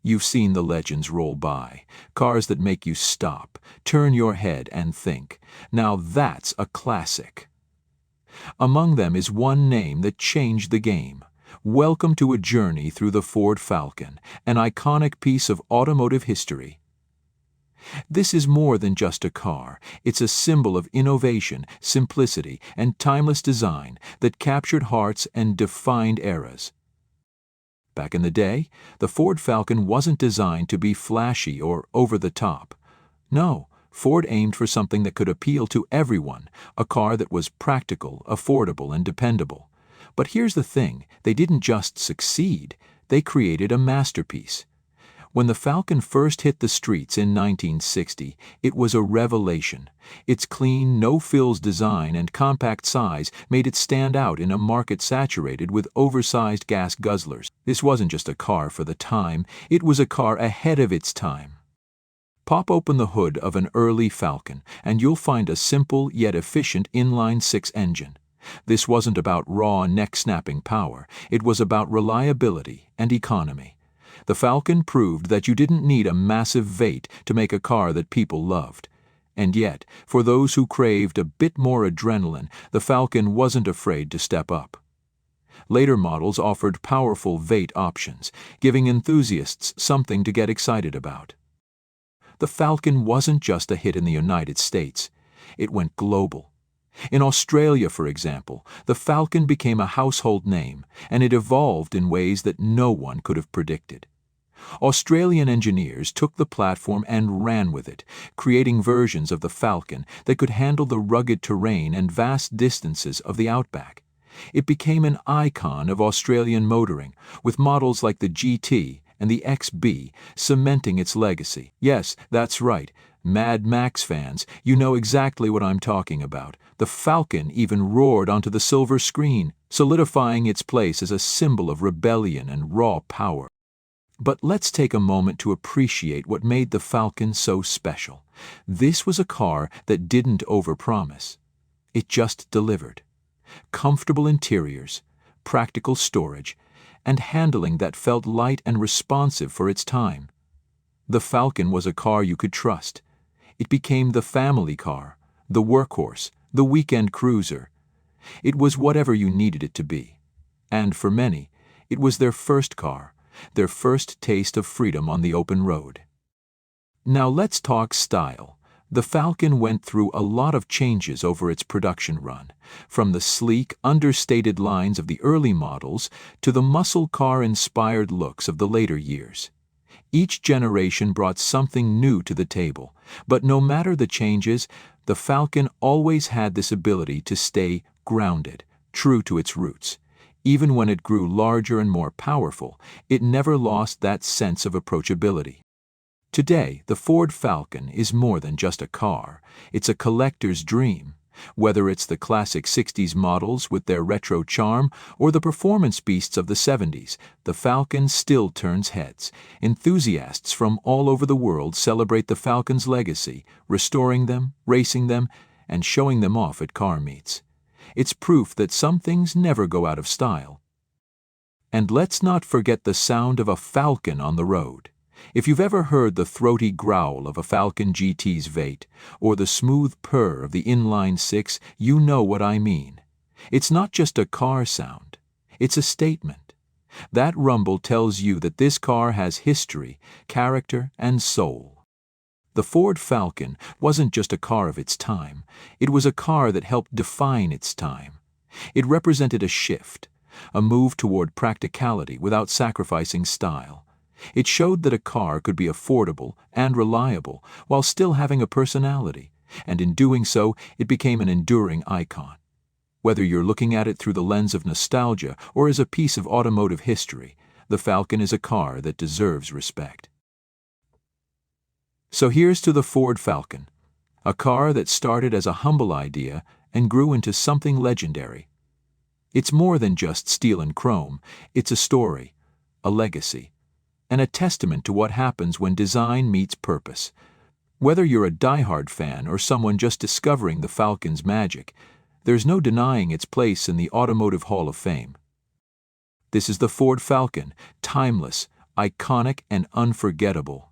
You've seen the legends roll by, cars that make you stop, turn your head and think. Now that's a classic. Among them is one name that changed the game. Welcome to a journey through the Ford Falcon, an iconic piece of automotive history. This is more than just a car. It's a symbol of innovation, simplicity, and timeless design that captured hearts and defined eras. Back in the day, the Ford Falcon wasn't designed to be flashy or over the top. No, Ford aimed for something that could appeal to everyone, a car that was practical, affordable, and dependable. But here's the thing, they didn't just succeed, they created a masterpiece. When the Falcon first hit the streets in 1960, it was a revelation. Its clean, no-frills design and compact size made it stand out in a market saturated with oversized gas guzzlers. This wasn't just a car for the time, it was a car ahead of its time. Pop open the hood of an early Falcon, and you'll find a simple yet efficient inline-six engine. This wasn't about raw, neck-snapping power, it was about reliability and economy. The Falcon proved that you didn't need a massive V8 to make a car that people loved. And yet, for those who craved a bit more adrenaline, the Falcon wasn't afraid to step up. Later models offered powerful V8 options, giving enthusiasts something to get excited about. The Falcon wasn't just a hit in the United States, it went global. In Australia, for example, the Falcon became a household name, and it evolved in ways that no one could have predicted. Australian engineers took the platform and ran with it, creating versions of the Falcon that could handle the rugged terrain and vast distances of the outback. It became an icon of Australian motoring, with models like the GT and the XB cementing its legacy. Yes, that's right. Mad Max fans, you know exactly what I'm talking about. The Falcon even roared onto the silver screen, solidifying its place as a symbol of rebellion and raw power. But let's take a moment to appreciate what made the Falcon so special. This was a car that didn't overpromise. It just delivered. Comfortable interiors, practical storage, and handling that felt light and responsive for its time. The Falcon was a car you could trust. It became the family car, the workhorse, the weekend cruiser. It was whatever you needed it to be. And for many, it was their first car, their first taste of freedom on the open road. Now let's talk style. The Falcon went through a lot of changes over its production run, from the sleek, understated lines of the early models to the muscle car-inspired looks of the later years. Each generation brought something new to the table, but no matter the changes, the Falcon always had this ability to stay grounded, true to its roots. Even when it grew larger and more powerful, it never lost that sense of approachability. Today, the Ford Falcon is more than just a car. It's a collector's dream. Whether it's the classic 60s models with their retro charm or the performance beasts of the 70s, the Falcon still turns heads. Enthusiasts from all over the world celebrate the Falcon's legacy, restoring them, racing them, and showing them off at car meets. It's proof that some things never go out of style. And let's not forget the sound of a Falcon on the road. If you've ever heard the throaty growl of a Falcon GT's V8 or the smooth purr of the inline-six, you know what I mean. It's not just a car sound, it's a statement. That rumble tells you that this car has history, character, and soul. The Ford Falcon wasn't just a car of its time, it was a car that helped define its time. It represented a shift, a move toward practicality without sacrificing style. It showed that a car could be affordable and reliable while still having a personality, and in doing so, it became an enduring icon. Whether you're looking at it through the lens of nostalgia or as a piece of automotive history, the Falcon is a car that deserves respect. So here's to the Ford Falcon, a car that started as a humble idea and grew into something legendary. It's more than just steel and chrome, it's a story, a legacy, and a testament to what happens when design meets purpose. Whether you're a diehard fan or someone just discovering the Falcon's magic, there's no denying its place in the Automotive Hall of Fame. This is the Ford Falcon, timeless, iconic and unforgettable.